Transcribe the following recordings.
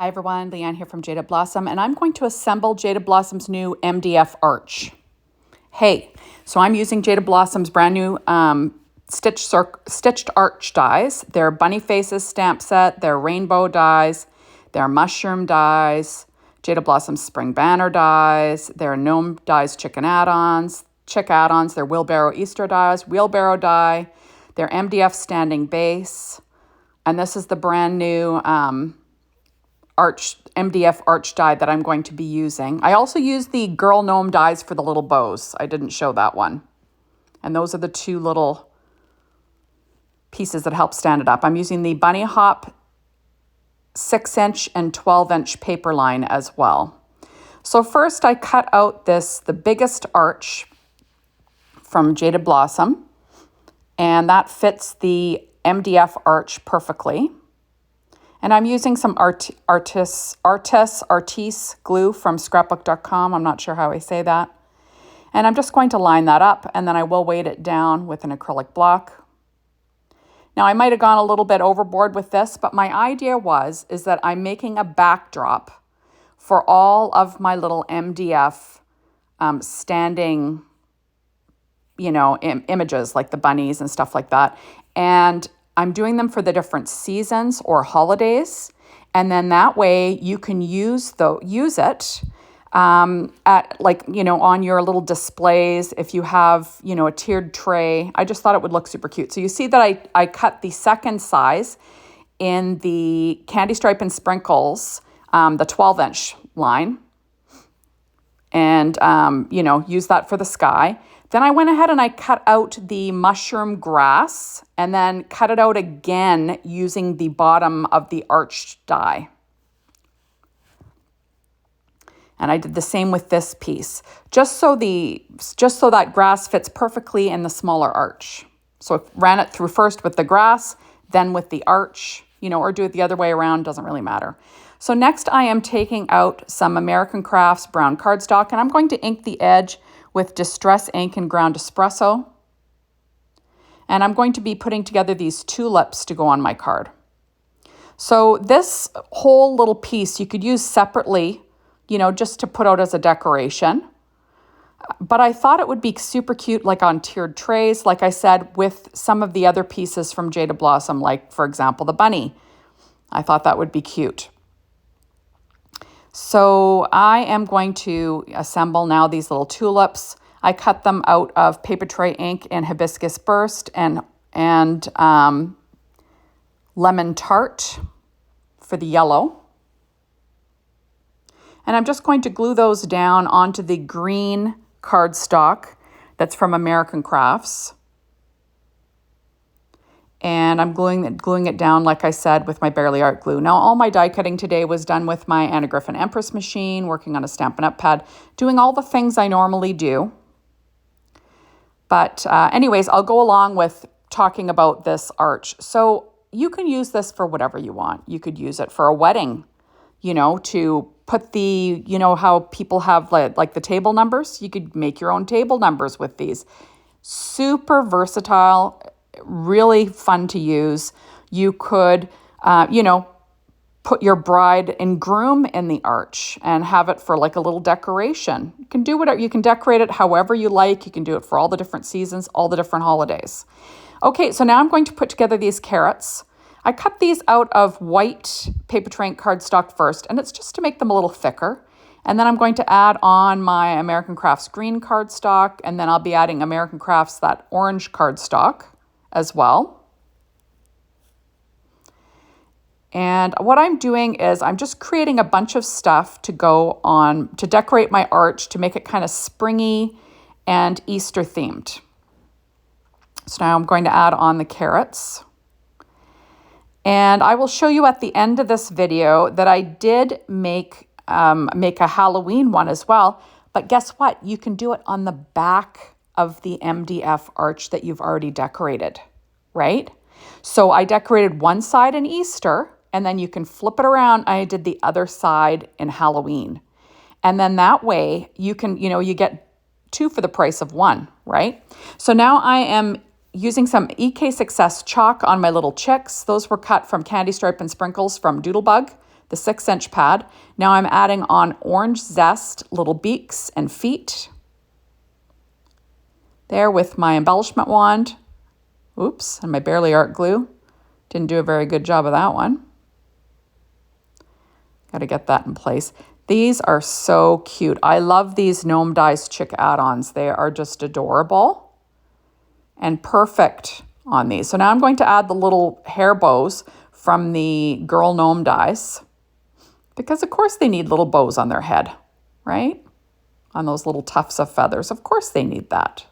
Hi everyone, Leanne here from Jaded Blossom, and I'm going to assemble Jaded Blossom's new MDF Arch. Hey, so I'm using Jaded Blossom's brand new stitched arch dies. They're bunny faces stamp set, they're rainbow dies, they're mushroom dies, Jaded Blossom's spring banner dies, they're Gnome dies, Chick Add Ons, they're Wheelbarrow Easter dies, Wheelbarrow die, they're MDF standing base, and this is the brand new MDF Arch die that I'm going to be using. I also use the Girl Gnome dies for the little bows. I didn't show that one. And those are the two little pieces that help stand it up. I'm using the Bunny Hop 6-inch and 12-inch paper line as well. So first I cut out the biggest arch from Jaded Blossom, and that fits the MDF Arch perfectly. And I'm using some Artis glue from scrapbook.com. I'm not sure how I say that. And I'm just going to line that up, and then I will weight it down with an acrylic block. Now, I might have gone a little bit overboard with this, but my idea is that I'm making a backdrop for all of my little MDF standing, images like the bunnies and stuff like that. And I'm doing them for the different seasons or holidays, and then that way you can use it on your little displays. If you have, a tiered tray, I just thought it would look super cute. So you see that I cut the second size in the Candy Stripe and Sprinkles, the 12-inch line, and use that for the sky. Then I went ahead and I cut out the mushroom grass and then cut it out again using the bottom of the arch die. And I did the same with this piece, just so that grass fits perfectly in the smaller arch. So I ran it through first with the grass, then with the arch, or do it the other way around, doesn't really matter. So next I am taking out some American Crafts brown cardstock, and I'm going to ink the edge with Distress ink and ground espresso. And I'm going to be putting together these tulips to go on my card. So this whole little piece you could use separately, just to put out as a decoration. But I thought it would be super cute, like on tiered trays, like I said, with some of the other pieces from Jaded Blossom, like, for example, the bunny. I thought that would be cute. So I am going to assemble now these little tulips. I cut them out of paper tray ink in Hibiscus Burst and Lemon Tart for the yellow. And I'm just going to glue those down onto the green cardstock that's from American Crafts. And I'm gluing it down, like I said, with my Barely Art glue. Now, all my die cutting today was done with my Anna Griffin Empress machine, working on a Stampin' Up! Pad, doing all the things I normally do. But anyways, I'll go along with talking about this arch. So you can use this for whatever you want. You could use it for a wedding, to put the, how people have like the table numbers. You could make your own table numbers with these. Super versatile, really fun to use. You could, put your bride and groom in the arch and have it for like a little decoration. You can do whatever, you can decorate it however you like. You can do it for all the different seasons, all the different holidays. Okay, so now I'm going to put together these carrots. I cut these out of white paper tray cardstock first, and it's just to make them a little thicker. And then I'm going to add on my American Crafts green cardstock, and then I'll be adding American Crafts that orange cardstock as well. And what I'm doing is I'm just creating a bunch of stuff to go on to decorate my arch to make it kind of springy and Easter themed. So now I'm going to add on the carrots. And I will show you at the end of this video that I did make a Halloween one as well. But guess what? You can do it on the back of the MDF arch that you've already decorated, right? So I decorated one side in Easter, and then you can flip it around. I did the other side in Halloween. And then that way you can, you get two for the price of one, right? So now I am using some EK Success chalk on my little chicks. Those were cut from Candy Stripe and Sprinkles from Doodlebug. the 6-inch pad. Now I'm adding on orange zest, little beaks and feet. There with my embellishment wand. Oops, and my barely art glue. Didn't do a very good job of that one. Got to get that in place. These are so cute. I love these Gnome Dies Chick Add Ons. They are just adorable and perfect on these. So now I'm going to add the little hair bows from the Girl Gnome Dies, because of course they need little bows on their head, right? On those little tufts of feathers. Of course they need that.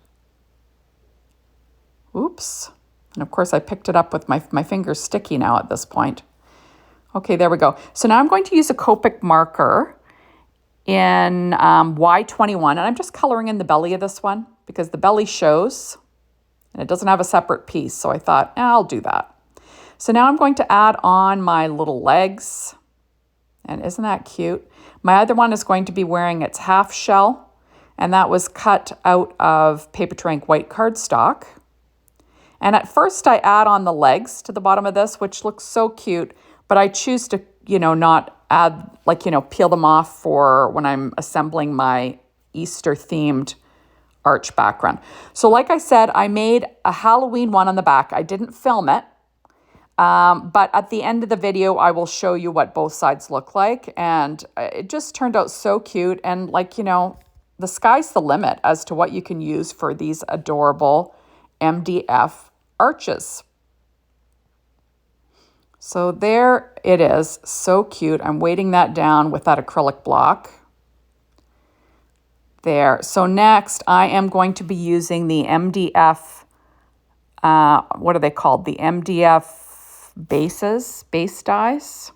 Oops. And of course I picked it up with my fingers sticky now at this point. Okay, there we go. So now I'm going to use a Copic marker in Y21, and I'm just coloring in the belly of this one because the belly shows and it doesn't have a separate piece. So I thought, I'll do that. So now I'm going to add on my little legs. And isn't that cute? My other one is going to be wearing its half shell, and that was cut out of Paper Ink white cardstock. And at first I add on the legs to the bottom of this, which looks so cute, but I choose to, not add, peel them off for when I'm assembling my Easter themed arch background. So like I said, I made a Halloween one on the back. I didn't film it, but at the end of the video, I will show you what both sides look like. And it just turned out so cute. And the sky's the limit as to what you can use for these adorable MDF arches. So there it is, so cute. I'm weighting that down with that acrylic block. There. So next I am going to be using the MDF, what are they called? The MDF base dies.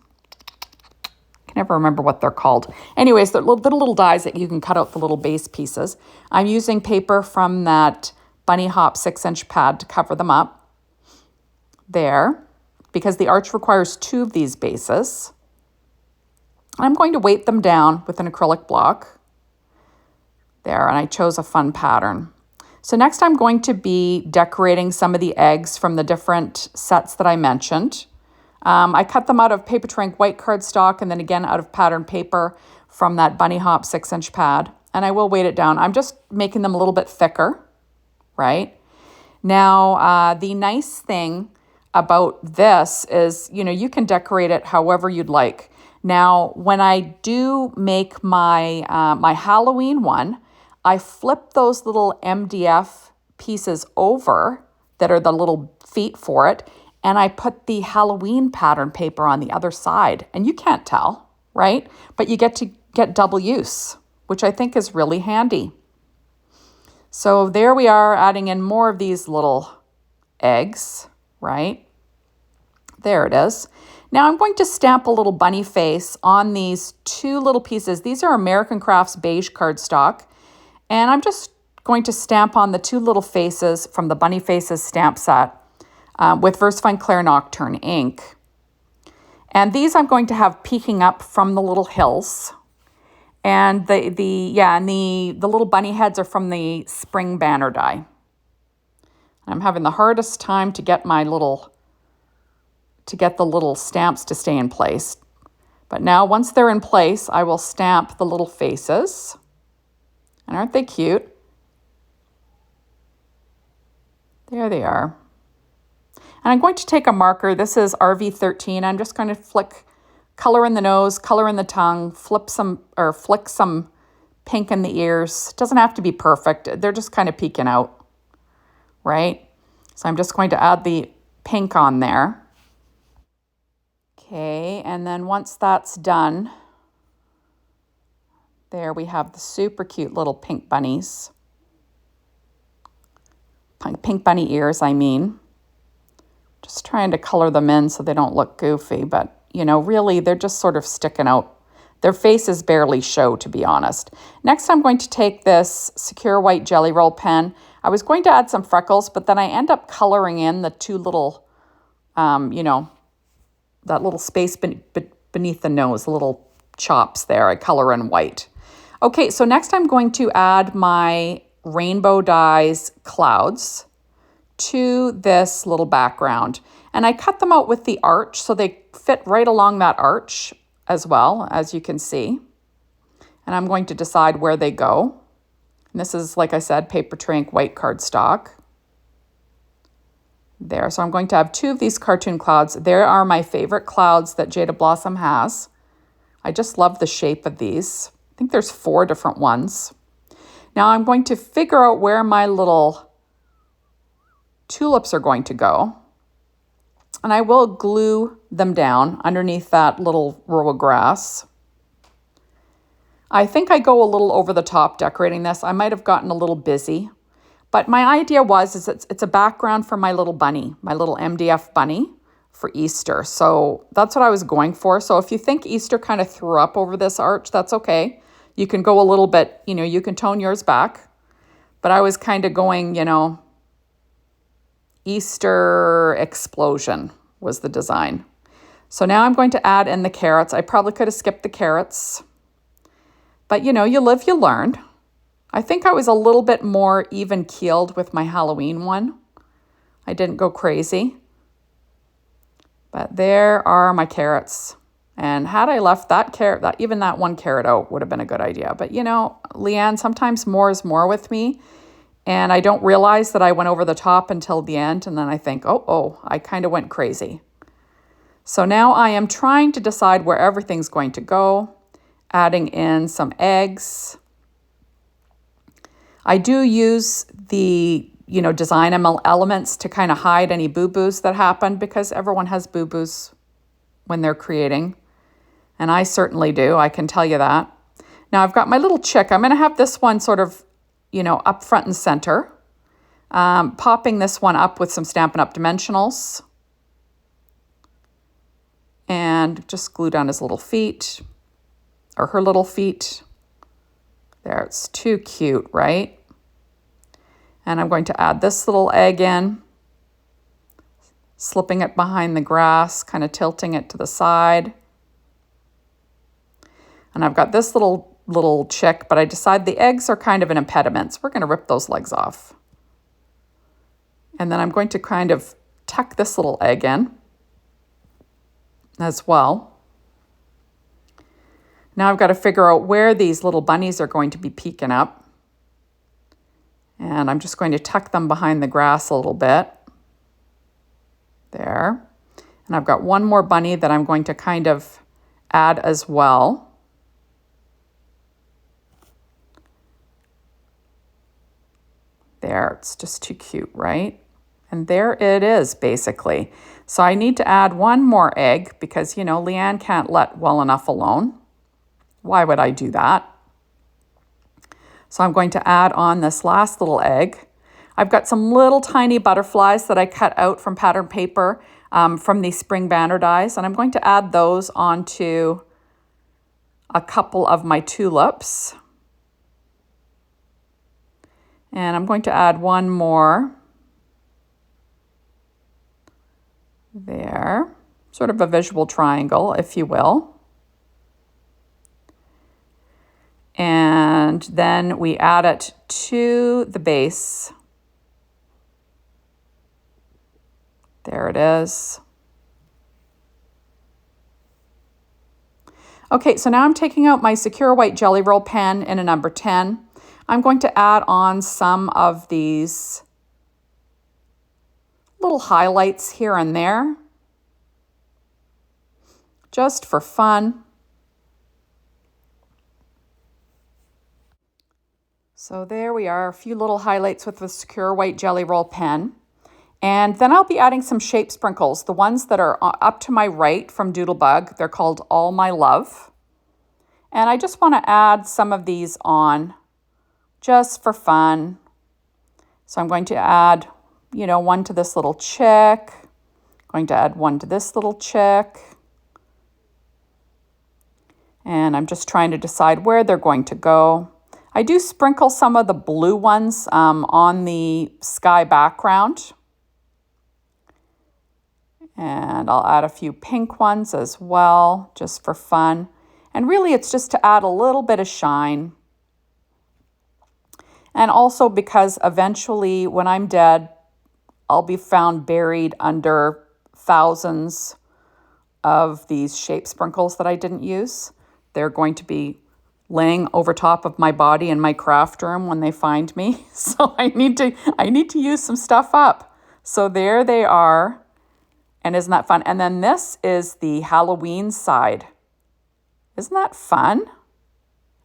I can never remember what they're called. Anyways, they're little dies that you can cut out the little base pieces. I'm using paper from that Bunny Hop 6-inch pad to cover them up. There. Because the arch requires 2 of these bases. I'm going to weight them down with an acrylic block. There, and I chose a fun pattern. So next I'm going to be decorating some of the eggs from the different sets that I mentioned. I cut them out of Paper Ink white cardstock and then again out of pattern paper from that Bunny Hop 6-inch pad. And I will weight it down. I'm just making them a little bit thicker, right? Now, the nice thing about this is, you can decorate it however you'd like. Now, when I do make my my Halloween one, I flip those little MDF pieces over that are the little feet for it, and I put the Halloween pattern paper on the other side. And you can't tell, right? But you get to get double use, which I think is really handy. So there we are, adding in more of these little eggs, right? There it is. Now I'm going to stamp a little bunny face on these 2 little pieces. These are American Crafts beige cardstock. And I'm just going to stamp on the 2 little faces from the Bunny Faces stamp set with Versafine Clair Nocturne ink. And these I'm going to have peeking up from the little hills. And the little bunny heads are from the spring banner die. I'm having the hardest time to get the little stamps to stay in place. But now once they're in place, I will stamp the little faces. And aren't they cute? There they are. And I'm going to take a marker. This is RV13. I'm just going to flick color in the nose, color in the tongue, flick some pink in the ears. It doesn't have to be perfect. They're just kind of peeking out, right? So I'm just going to add the pink on there. Okay, and then once that's done, there we have the super cute little pink bunnies. Pink bunny ears, I mean. Just trying to color them in so they don't look goofy, but really they're just sort of sticking out. Their faces barely show, to be honest. Next, I'm going to take this Sakura white Jelly Roll pen. I was going to add some freckles, but then I end up coloring in the 2 little, that little space beneath the nose, the little chops there. I color in white. Okay, so next I'm going to add my Rainbow Dies clouds to this little background. And I cut them out with the arch so they fit right along that arch as well, as you can see. And I'm going to decide where they go. And this is, like I said, paper tray ink white cardstock. There, so I'm going to have 2 of these cartoon clouds. There are my favorite clouds that Jaded Blossom has. I just love the shape of these. I think there's 4 different ones. Now I'm going to figure out where my little tulips are going to go. And I will glue them down underneath that little row of grass. I think I go a little over the top decorating this. I might have gotten a little busy. But my idea is it's a background for my little bunny, my little MDF bunny for Easter. So that's what I was going for. So if you think Easter kind of threw up over this arch, that's okay. You can go a little bit, you can tone yours back. But I was kind of going, Easter explosion was the design. So now I'm going to add in the carrots. I probably could have skipped the carrots. But you live, you learn. I think I was a little bit more even keeled with my Halloween one. I didn't go crazy. But there are my carrots. And had I left that carrot, even that one carrot out would have been a good idea. But Leanne, sometimes more is more with me. And I don't realize that I went over the top until the end. And then I think, oh, I kind of went crazy. So now I am trying to decide where everything's going to go. Adding in some eggs. I do use the, design elements to kind of hide any boo-boos that happen because everyone has boo-boos when they're creating. And I certainly do, I can tell you that. Now I've got my little chick. I'm going to have this one sort of, up front and center. Popping this one up with some Stampin' Up! Dimensionals. And just glue down his little feet. Or her little feet. There, it's too cute, right? And I'm going to add this little egg in, slipping it behind the grass, kind of tilting it to the side. And I've got this little chick, but I decide the eggs are kind of an impediment, so we're going to rip those legs off. And then I'm going to kind of tuck this little egg in as well. Now I've got to figure out where these little bunnies are going to be peeking up. And I'm just going to tuck them behind the grass a little bit. There. And I've got one more bunny that I'm going to kind of add as well. There, it's just too cute, right? And there it is, basically. So I need to add one more egg because, Leanne can't let well enough alone. Why would I do that? So I'm going to add on this last little egg. I've got some little tiny butterflies that I cut out from pattern paper from these spring banner dies. And I'm going to add those onto a couple of my tulips. And I'm going to add one more. There. Sort of a visual triangle, if you will. And then we add it to the base. There it is. Okay, so now I'm taking out my Sakura white jelly roll pen in a number 10. I'm going to add on some of these little highlights here and there, just for fun. So there we are, a few little highlights with the Sakura white jelly roll pen. And then I'll be adding some shape sprinkles, the ones that are up to my right from Doodlebug. They're called All My Love. And I just want to add some of these on just for fun. So I'm going to add, one to this little chick. Going to add one to this little chick. And I'm just trying to decide where they're going to go. I do sprinkle some of the blue ones on the sky background. And I'll add a few pink ones as well, just for fun. And really it's just to add a little bit of shine. And also because eventually when I'm dead, I'll be found buried under thousands of these shape sprinkles that I didn't use. They're going to be laying over top of my body in my craft room when they find me. So I need to use some stuff up. So there they are. And isn't that fun? And then this is the Halloween side. Isn't that fun?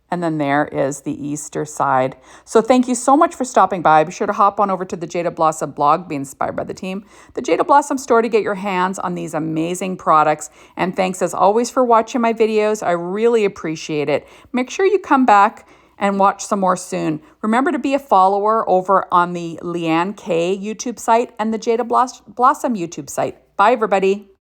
And then there is the Easter side. So thank you so much for stopping by. Be sure to hop on over to the Jaded Blossom blog, be inspired by the team, the Jaded Blossom store, to get your hands on these amazing products. And thanks as always for watching my videos. I really appreciate it. Make sure you come back and watch some more soon. Remember to be a follower over on the Leanne K YouTube site and the Jaded Blossom YouTube site. Bye, everybody.